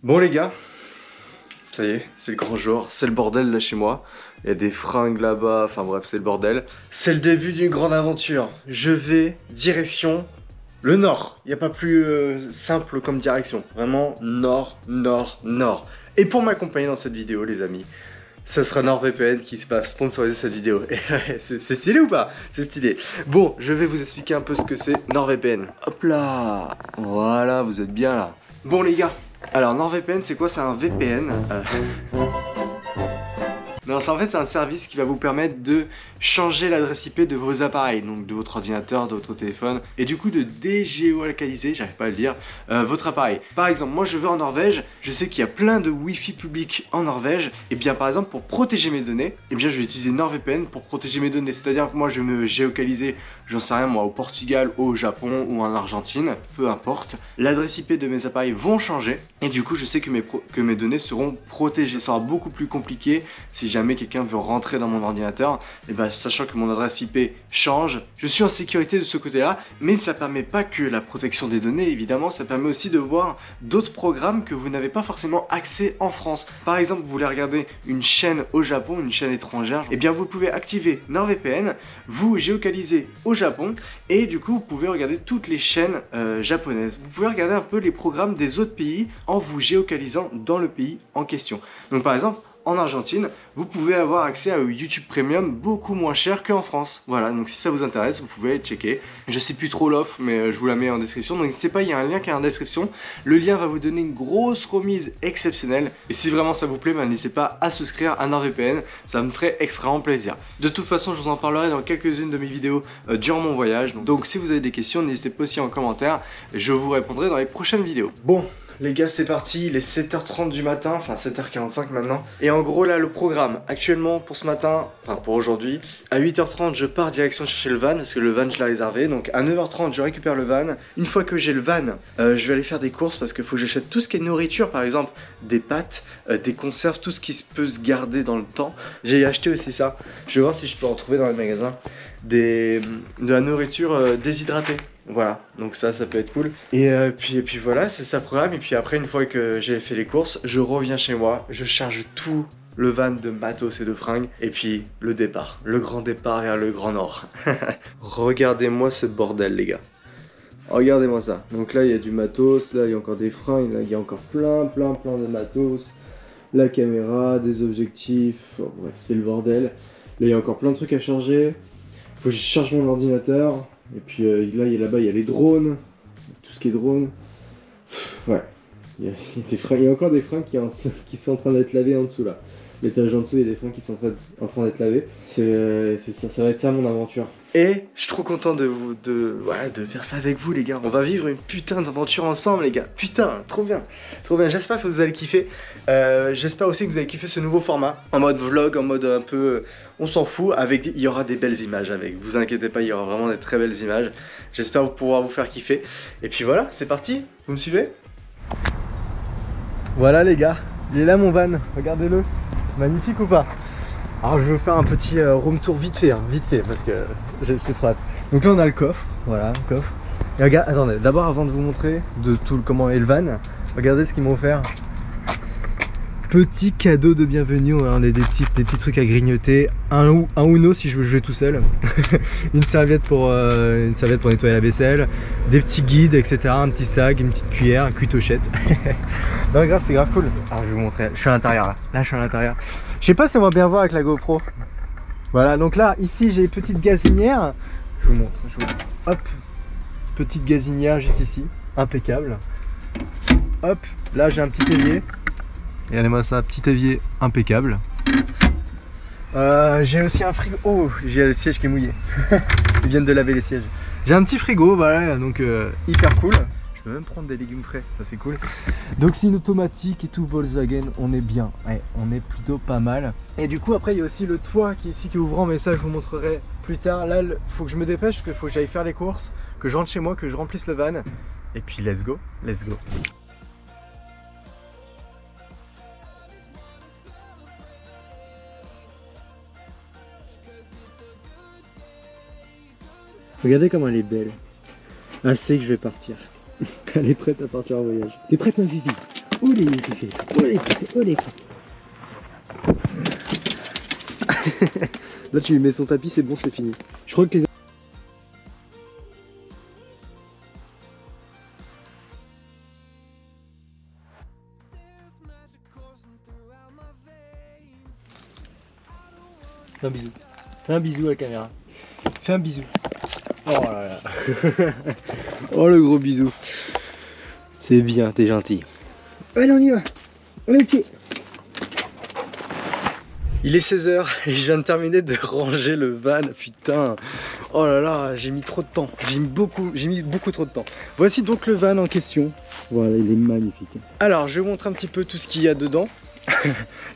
Bon les gars, ça y est, c'est le grand jour, c'est le bordel là chez moi. Il y a des fringues là-bas, enfin bref, c'est le bordel. C'est le début d'une grande aventure. Je vais direction le nord. Il n'y a pas plus simple comme direction. Vraiment nord, nord, nord. Et pour m'accompagner dans cette vidéo les amis, ça sera NordVPN qui va sponsoriser cette vidéo. C'est stylé ou pas? C'est stylé. Bon, je vais vous expliquer un peu ce que c'est NordVPN. Hop là, voilà, vous êtes bien là. Bon les gars, alors NordVPN c'est quoi? C'est un VPN. Non, en fait c'est un service qui va vous permettre de changer l'adresse IP de vos appareils, donc de votre ordinateur, de votre téléphone, et du coup de dégéolocaliser, j'arrive pas à le dire, votre appareil. Par exemple, moi je vais en Norvège, je sais qu'il y a plein de Wi-Fi public en Norvège, et bien par exemple pour protéger mes données, et bien je vais utiliser NordVPN pour protéger mes données, c'est-à-dire que moi je vais me géolocaliser, j'en sais rien moi, au Portugal, au Japon ou en Argentine, peu importe. L'adresse IP de mes appareils vont changer, et du coup je sais que mes données seront protégées. Ça sera beaucoup plus compliqué si jamais quelqu'un veut rentrer dans mon ordinateur, et ben sachant que mon adresse IP change, je suis en sécurité de ce côté-là, mais ça permet pas que la protection des données, évidemment, ça permet aussi de voir d'autres programmes que vous n'avez pas forcément accès en France. Par exemple, vous voulez regarder une chaîne au Japon, une chaîne étrangère, et bien vous pouvez activer NordVPN, vous géocaliser au Japon, et du coup vous pouvez regarder toutes les chaînes japonaises. Vous pouvez regarder un peu les programmes des autres pays en vous géocalisant dans le pays en question. Donc par exemple, en Argentine, vous pouvez avoir accès à YouTube Premium beaucoup moins cher qu'en France. Voilà, donc si ça vous intéresse, vous pouvez checker. Je sais plus trop l'offre, mais je vous la mets en description. Donc n'hésitez pas, il y a un lien qui est en description. Le lien va vous donner une grosse remise exceptionnelle. Et si vraiment ça vous plaît, n'hésitez pas à souscrire à NordVPN. Ça me ferait extrêmement plaisir. De toute façon, je vous en parlerai dans quelques-unes de mes vidéos durant mon voyage. Donc si vous avez des questions, n'hésitez pas aussi en commentaire. Je vous répondrai dans les prochaines vidéos. Bon. Les gars, c'est parti, il est 7h30 du matin, enfin 7h45 maintenant. Et en gros là, le programme actuellement pour ce matin, enfin pour aujourd'hui, à 8h30 je pars direction chercher le van, parce que le van je l'ai réservé. Donc à 9h30 je récupère le van. Une fois que j'ai le van, je vais aller faire des courses, parce qu'il faut que j'achète tout ce qui est nourriture, par exemple des pâtes, des conserves, tout ce qui peut se garder dans le temps. J'ai acheté aussi ça, je vais voir si je peux en trouver dans le magasin. De la nourriture déshydratée. Voilà, donc ça peut être cool. Et puis voilà, c'est ça le programme. Et puis après, une fois que j'ai fait les courses, je reviens chez moi, je charge tout le van de matos et de fringues. Et puis le départ, le grand départ vers le grand nord. Regardez-moi ce bordel les gars. Regardez-moi ça. Donc là il y a du matos, là il y a encore des fringues, là il y a encore plein de matos. La caméra, des objectifs, oh, bref c'est le bordel. Là il y a encore plein de trucs à charger. Faut que je charge mon ordinateur. Et puis là-bas il y a les drones. Tout ce qui est drone. Ouais. Il y a encore des fringues qui sont en train d'être lavées en dessous là. L'étage en dessous, il y a des fringues qui sont en train d'être lavées. C'est ça, ça va être ça mon aventure. Et je suis trop content de faire ça avec vous les gars. On va vivre une putain d'aventure ensemble les gars. Putain, trop bien. Trop bien, j'espère que vous allez kiffer. J'espère aussi que vous allez kiffer ce nouveau format. En mode vlog, en mode un peu... on s'en fout, il y aura des belles images avec. Vous inquiétez pas, il y aura vraiment des très belles images. J'espère pouvoir vous faire kiffer. Et puis voilà, c'est parti. Vous me suivez? Voilà les gars, il est là mon van, regardez-le. Magnifique ou pas? Alors je vais vous faire un petit room tour vite fait, parce que j'ai trop hâte. Donc là on a le coffre, voilà, le coffre. Et regarde, attendez, d'abord avant de vous montrer comment est le van, regardez ce qu'ils m'ont offert. Petit cadeau de bienvenue, on a des petits trucs à grignoter, un Uno si je veux jouer tout seul, une serviette pour nettoyer la vaisselle, des petits guides, etc. Un petit sac, une petite cuillère, une cuitochette. Non grave, c'est grave cool. Alors je vais vous montrer, je suis à l'intérieur là, je suis à l'intérieur. Je sais pas si on va bien voir avec la GoPro. Voilà, donc là, ici j'ai une petite gazinière. Je vous montre. Hop, petite gazinière juste ici, impeccable. Hop, là j'ai un petit évier. Regardez-moi ça, petit évier impeccable. J'ai aussi un frigo. Oh, j'ai le siège qui est mouillé. Ils viennent de laver les sièges. J'ai un petit frigo, voilà, donc hyper cool. Je peux même prendre des légumes frais, ça c'est cool. Donc c'est une automatique et tout Volkswagen, on est bien. Ouais, on est plutôt pas mal. Et du coup après il y a aussi le toit qui est ici qui est ouvrant, mais ça je vous montrerai plus tard. Là il faut que je me dépêche parce qu'il faut que j'aille faire les courses, que je rentre chez moi, que je remplisse le van. Et puis let's go, let's go. Regardez comment elle est belle. Assez que je vais partir. Elle est prête à partir en voyage. T'es prête ma Vivi? Oh les frites, oh les frites, oh les frites. Là tu lui mets son tapis, c'est bon, c'est fini. Je crois que les... Fais un bisou. Fais un bisou à la caméra. Fais un bisou. Oh là là. Oh le gros bisou. C'est bien, t'es gentil. Allez, on y va. On est pied. Il est 16 h et je viens de terminer de ranger le van. Putain. Oh là là, j'ai mis trop de temps. J'ai mis beaucoup trop de temps. Voici donc le van en question. Voilà, il est magnifique. Alors, je vais vous montrer un petit peu tout ce qu'il y a dedans.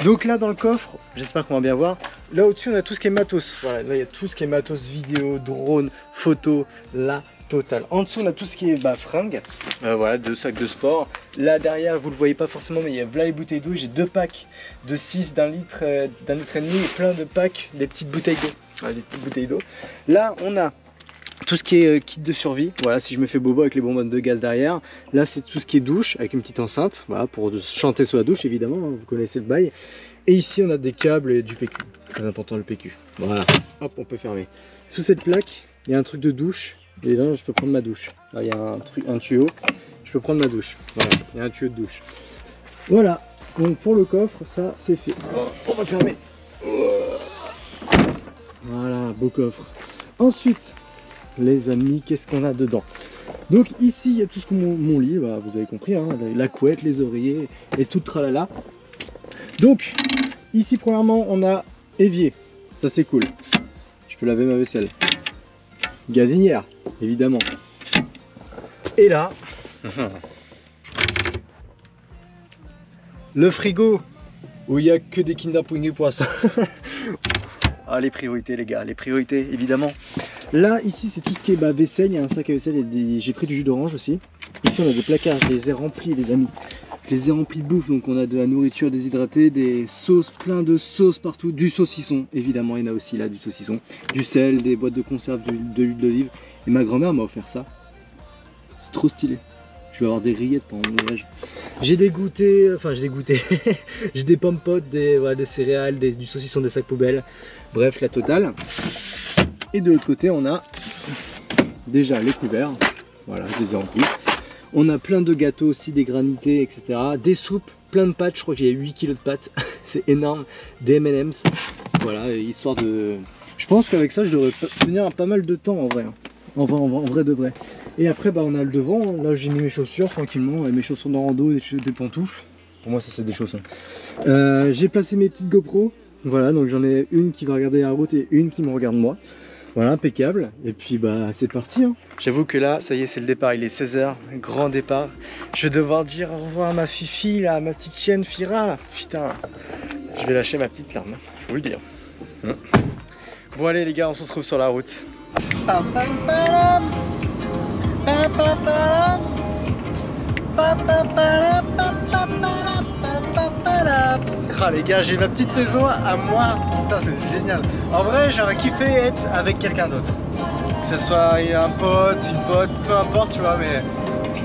Donc là dans le coffre, j'espère qu'on va bien voir. Là au-dessus on a tout ce qui est matos. Voilà, là il y a tout ce qui est matos vidéo, drone, photo, la totale. En dessous on a tout ce qui est fringues. Voilà, 2 sacs de sport. Là derrière vous le voyez pas forcément mais il y a là les bouteilles d'eau. J'ai 2 packs de 6 d'un litre et demi et plein de packs des petites bouteilles d'eau. Voilà, des petites bouteilles d'eau. Là on a tout ce qui est kit de survie, voilà, si je me fais bobo avec les bonbonnes de gaz derrière. Là c'est tout ce qui est douche avec une petite enceinte, voilà, pour chanter sous la douche évidemment, hein, vous connaissez le bail. Et ici on a des câbles et du PQ, très important le PQ. Voilà, hop on peut fermer. Sous cette plaque, il y a un truc de douche, et là je peux prendre ma douche. Là il y a un tuyau, je peux prendre ma douche. Voilà, il y a un tuyau de douche. Voilà, donc pour le coffre, ça c'est fait. Oh, on va fermer. Voilà, beau coffre. Ensuite, les amis, qu'est-ce qu'on a dedans? Donc ici il y a tout ce que mon lit, bah, vous avez compris, hein, la couette, les oreillers et tout le tralala. Donc ici premièrement on a évier, ça c'est cool, je peux laver ma vaisselle. Gazinière évidemment. Et là le frigo où il n'y a que des Kinder Bueno poissons. Ah les priorités les gars, les priorités évidemment. Là ici c'est tout ce qui est vaisselle, il y a un sac à vaisselle et j'ai pris du jus d'orange aussi. Ici on a des placards, je les ai remplis les amis. Je les ai remplis de bouffe, donc on a de la nourriture déshydratée, des sauces, plein de sauces partout, du saucisson évidemment, il y en a aussi là du saucisson, du sel, des boîtes de conserve, de l'huile d'olive. Et ma grand-mère m'a offert ça. C'est trop stylé. Je vais avoir des rillettes pendant mon voyage. J'ai des goûters, enfin j'ai des goûters, j'ai des pommes potes, voilà, des céréales, du saucisson, des sacs poubelles, bref la totale. Et de l'autre côté on a déjà les couverts, voilà je les ai remplis. On a plein de gâteaux aussi, des granités, etc. Des soupes, plein de pâtes, je crois qu'il y a 8 kg de pâtes, c'est énorme. Des M&M's, voilà, histoire de... Je pense qu'avec ça je devrais tenir pas mal de temps en vrai. En vrai de vrai. Et après bah, on a le devant, là j'ai mis mes chaussures tranquillement, mes chaussons de rando, des pantoufles. Pour moi ça c'est des chaussons. J'ai placé mes petites GoPro, voilà, donc j'en ai une qui va regarder la route et une qui me regarde moi. Voilà, impeccable. Et puis bah c'est parti hein. J'avoue que là, ça y est, c'est le départ, il est 16 h, grand départ. Je vais devoir dire au revoir à ma fifi là, à ma petite chienne Fira là. Putain, je vais lâcher ma petite larme, je vous le dis. Bon allez les gars, on se retrouve sur la route. Ah les gars, j'ai ma petite maison à moi. Putain, c'est génial. En vrai, j'aurais kiffé être avec quelqu'un d'autre. Que ce soit un pote, une pote, peu importe, tu vois, mais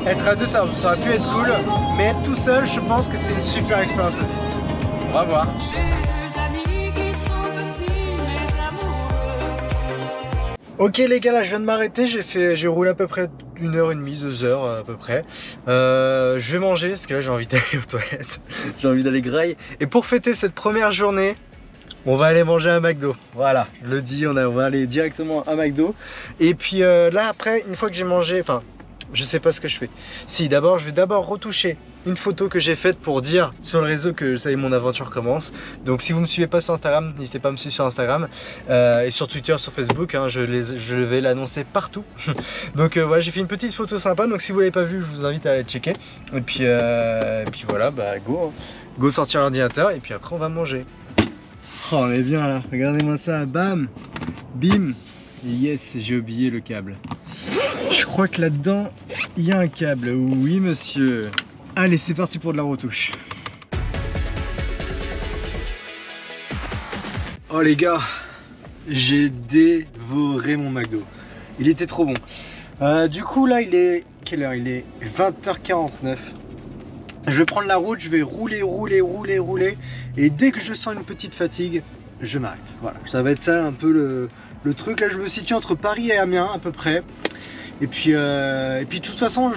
être à deux, ça aurait pu être cool. Mais être tout seul, je pense que c'est une super expérience aussi. On va voir. Ok les gars, là je viens de m'arrêter, j'ai roulé à peu près 1h30, 2 heures à peu près. Je vais manger parce que là j'ai envie d'aller aux toilettes, j'ai envie d'aller graille. Et pour fêter cette première journée, on va aller manger à McDo. Voilà, je le dis, on va aller directement à McDo. Et puis là après, une fois que j'ai mangé, enfin je sais pas ce que je fais. Si d'abord, je vais d'abord retoucher une photo que j'ai faite pour dire sur le réseau que ça y est, mon aventure commence. Donc si vous me suivez pas sur Instagram, n'hésitez pas à me suivre sur Instagram et sur Twitter, sur Facebook, hein, je vais l'annoncer partout. Donc voilà, j'ai fait une petite photo sympa, donc si vous l'avez pas vu, je vous invite à aller checker. Et puis voilà, bah go, hein. Go sortir l'ordinateur et puis après on va manger. Oh on est bien là, regardez-moi ça, bam, bim. Et yes, j'ai oublié le câble. Je crois que là-dedans, il y a un câble. Oui, monsieur. Allez, c'est parti pour de la retouche. Oh les gars, j'ai dévoré mon McDo. Il était trop bon. Du coup, là, il est... Quelle heure? Il est 20 h 49. Je vais prendre la route, je vais rouler, et dès que je sens une petite fatigue, je m'arrête. Voilà, ça va être ça un peu le truc. Là, je me situe entre Paris et Amiens à peu près. Et puis de toute façon,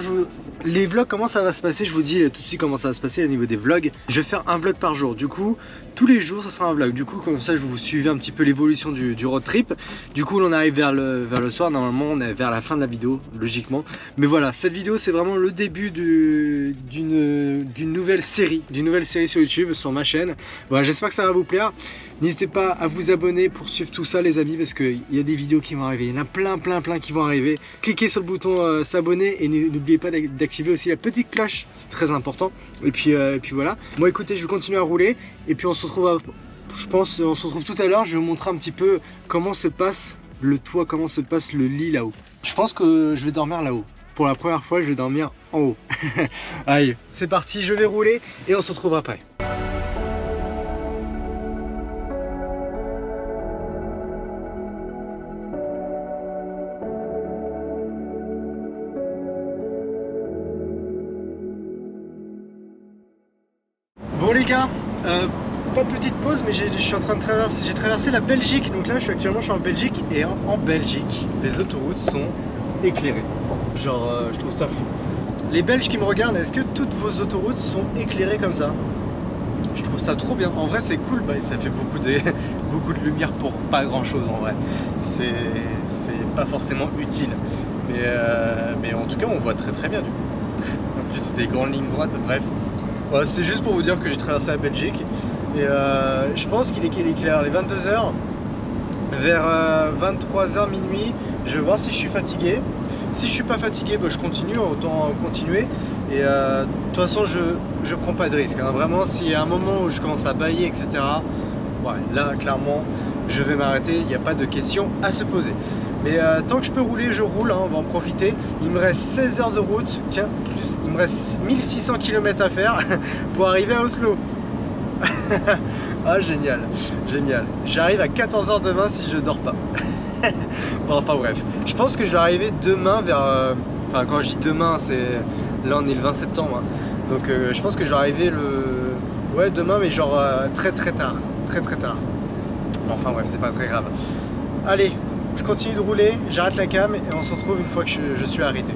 les vlogs, comment ça va se passer, je vous dis tout de suite comment ça va se passer au niveau des vlogs. Je vais faire un vlog par jour, du coup tous les jours ça sera un vlog. Du coup comme ça je vous suivez un petit peu l'évolution du road trip. Du coup on arrive vers le soir, normalement on est vers la fin de la vidéo logiquement. Mais voilà, cette vidéo c'est vraiment le début d'une nouvelle série sur YouTube, sur ma chaîne. Voilà, j'espère que ça va vous plaire. N'hésitez pas à vous abonner pour suivre tout ça les amis, parce qu'il y a des vidéos qui vont arriver, il y en a plein qui vont arriver. Cliquez sur le bouton s'abonner et n'oubliez pas d'activer aussi la petite cloche, c'est très important. Et puis voilà, moi écoutez, je vais continuer à rouler et puis on se retrouve, je pense, on se retrouve tout à l'heure. Je vais vous montrer un petit peu comment se passe le toit, comment se passe le lit là-haut. Je pense que je vais dormir là-haut. Pour la première fois, je vais dormir en haut. Allez, c'est parti, je vais rouler et on se retrouve après. Bon les gars, pas de petite pause, mais je suis en train de traverser, j'ai traversé la Belgique. Donc là je suis en Belgique, et en Belgique les autoroutes sont éclairées. Genre je trouve ça fou. Les Belges qui me regardent, est-ce que toutes vos autoroutes sont éclairées comme ça? Je trouve ça trop bien, en vrai c'est cool, bah, ça fait beaucoup de lumière pour pas grand chose en vrai. C'est pas forcément utile, mais en tout cas on voit très bien du coup. En plus c'est des grandes lignes droites, bref. Voilà, c'était juste pour vous dire que j'ai traversé la Belgique et je pense qu'il est vers les 22h, vers 23h minuit. Je vais voir si je suis fatigué. Si je suis pas fatigué, bah, je continue, autant continuer. Et de toute façon je prends pas de risque, hein. Vraiment, s'il y a un moment où je commence à bâiller, etc., ouais, là clairement je vais m'arrêter, il n'y a pas de question à se poser. Mais tant que je peux rouler, je roule, hein, on va en profiter. Il me reste 16 heures de route, il me reste 1600 km à faire pour arriver à Oslo. Ah génial, génial. J'arrive à 14h demain si je dors pas. Bon, enfin bref, je pense que je vais arriver demain vers... enfin quand je dis demain, c'est... Là on est le 20 septembre, hein. Donc je pense que je vais arriver ouais, demain, mais genre très tard. Très tard. Bon, enfin bref, c'est pas très grave. Allez, je continue de rouler, j'arrête la cam et on se retrouve une fois que je suis arrêté.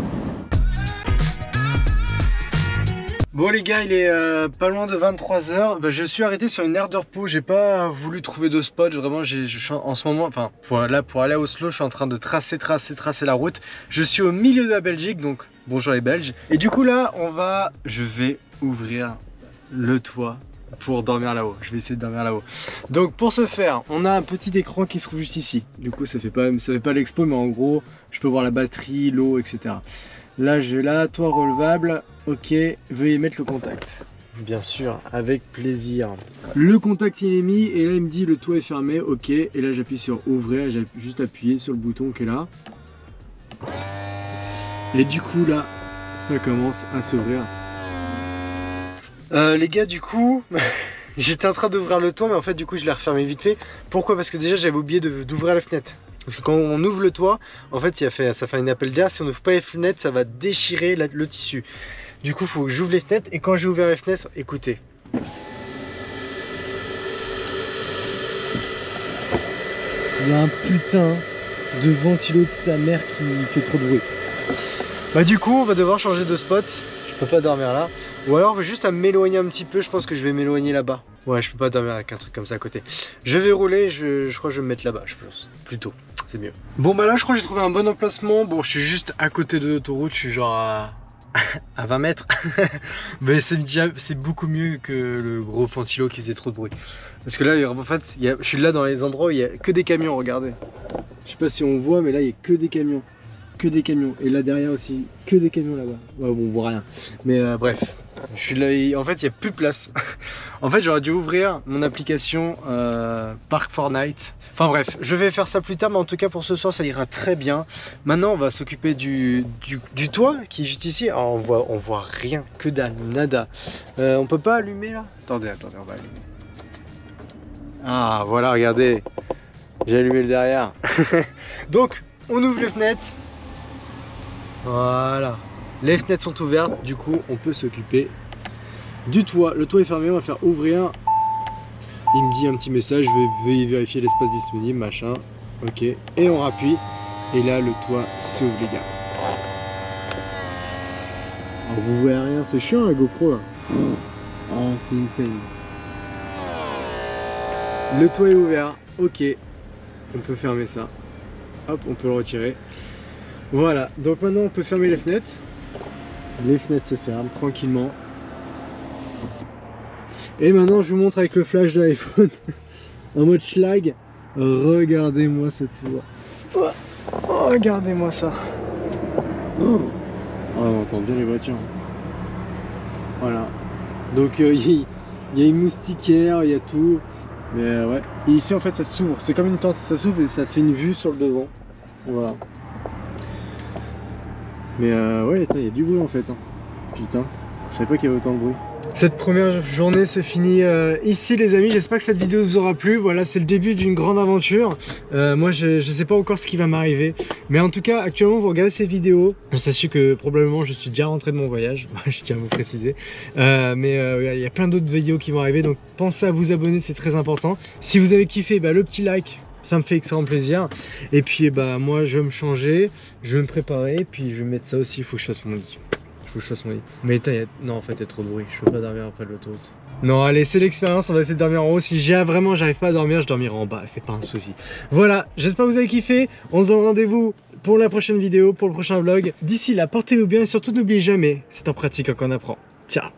Bon les gars, il est pas loin de 23h, bah, je suis arrêté sur une aire de repos, j'ai pas voulu trouver de spot, vraiment je suis en ce moment, enfin pour aller à Oslo, je suis en train de tracer la route. Je suis au milieu de la Belgique, donc bonjour les Belges. Et du coup là, je vais ouvrir le toit pour dormir là-haut, je vais essayer de dormir là-haut. Donc pour ce faire, on a un petit écran qui se trouve juste ici. Du coup ça fait pas l'expo, mais en gros, je peux voir la batterie, l'eau, etc. Là j'ai là, toit relevable, ok, veuillez mettre le contact. Bien sûr, avec plaisir. Le contact il est mis et là il me dit le toit est fermé, ok. Et là j'appuie sur ouvrir, j'ai juste appuyé sur le bouton qui est là. Et du coup là, ça commence à s'ouvrir. Les gars du coup, j'étais en train d'ouvrir le toit mais en fait du coup je l'ai refermé vite fait. Pourquoi? Parce que déjà j'avais oublié d'ouvrir la fenêtre. Parce que quand on ouvre le toit, en fait, ça fait un appel d'air. Si on n'ouvre pas les fenêtres, ça va déchirer le tissu. Du coup, il faut que j'ouvre les fenêtres. Et quand j'ai ouvert les fenêtres, écoutez. Il y a un putain de ventilo de sa mère qui fait trop de bruit. Bah du coup, on va devoir changer de spot. Je peux pas dormir là. Ou alors, juste à m'éloigner un petit peu. Je pense que je vais m'éloigner là-bas. Ouais, je peux pas dormir avec un truc comme ça à côté. Je vais rouler, je crois que je vais me mettre là-bas, je pense. Plutôt, c'est mieux. Bon bah là, je crois que j'ai trouvé un bon emplacement. Bon, je suis juste à côté de l'autoroute, je suis genre à 20 mètres. Mais c'est beaucoup mieux que le gros ventilo qui faisait trop de bruit. Parce que là, en fait, je suis là dans les endroits où il n'y a que des camions, regardez. Je sais pas si on voit, mais là, il n'y a que des camions. Que des camions. Et là derrière aussi, que des camions là-bas. Ouais, bon, on voit rien. Mais bref. Je suis là, en fait il n'y a plus de place. En fait j'aurais dû ouvrir mon application Park Fortnite. Enfin bref, je vais faire ça plus tard, mais en tout cas pour ce soir ça ira très bien. Maintenant on va s'occuper du toit qui est juste ici. Alors, on voit rien, que dalle, nada. On peut pas allumer là? Attendez, on va allumer. Ah voilà, regardez, j'ai allumé le derrière. Donc on ouvre les fenêtres. Voilà. Les fenêtres sont ouvertes, du coup on peut s'occuper du toit. Le toit est fermé, on va faire ouvrir. Il me dit un petit message, veuillez vérifier l'espace disponible, machin. Ok, et on rappuie. Et là, le toit s'ouvre, les gars. Oh, vous voyez rien, c'est chiant la GoPro là. Oh, c'est insane. Le toit est ouvert, ok. On peut fermer ça. Hop, on peut le retirer. Voilà, donc maintenant on peut fermer les fenêtres. Les fenêtres se ferment tranquillement. Et maintenant je vous montre avec le flash de l'iPhone en mode schlag. Regardez-moi ce toit. Oh, regardez-moi ça. Oh, on entend bien les voitures. Voilà. Donc il y a une moustiquaire, il y a tout. Mais ouais. Et ici en fait ça s'ouvre. C'est comme une tente, ça s'ouvre et ça fait une vue sur le devant. Voilà. Mais ouais, il y a du bruit en fait. Hein. Putain, je savais pas qu'il y avait autant de bruit. Cette première journée se finit ici les amis, j'espère que cette vidéo vous aura plu. Voilà, c'est le début d'une grande aventure. Moi je sais pas encore ce qui va m'arriver. Mais en tout cas, actuellement vous regardez ces vidéos. Sachez que probablement je suis déjà rentré de mon voyage, je tiens à vous préciser. Mais il y a plein d'autres vidéos qui vont arriver. Donc pensez à vous abonner, c'est très important. Si vous avez kiffé, le petit like, ça me fait extrêmement plaisir. Et puis moi je vais me changer, je vais me préparer. Puis je vais mettre ça aussi, il faut que je fasse mon lit. Faut que je fasse mon lit. Mais non en fait il y a trop de bruit, je peux pas dormir après l'autoroute. Non allez, c'est l'expérience, on va essayer de dormir en haut. Si vraiment j'arrive pas à dormir, je dormirai en bas, c'est pas un souci. Voilà, j'espère que vous avez kiffé. On se donne rendez-vous pour la prochaine vidéo, pour le prochain vlog. D'ici là, portez-vous bien et surtout n'oubliez jamais, c'est en pratique qu'on apprend. Ciao.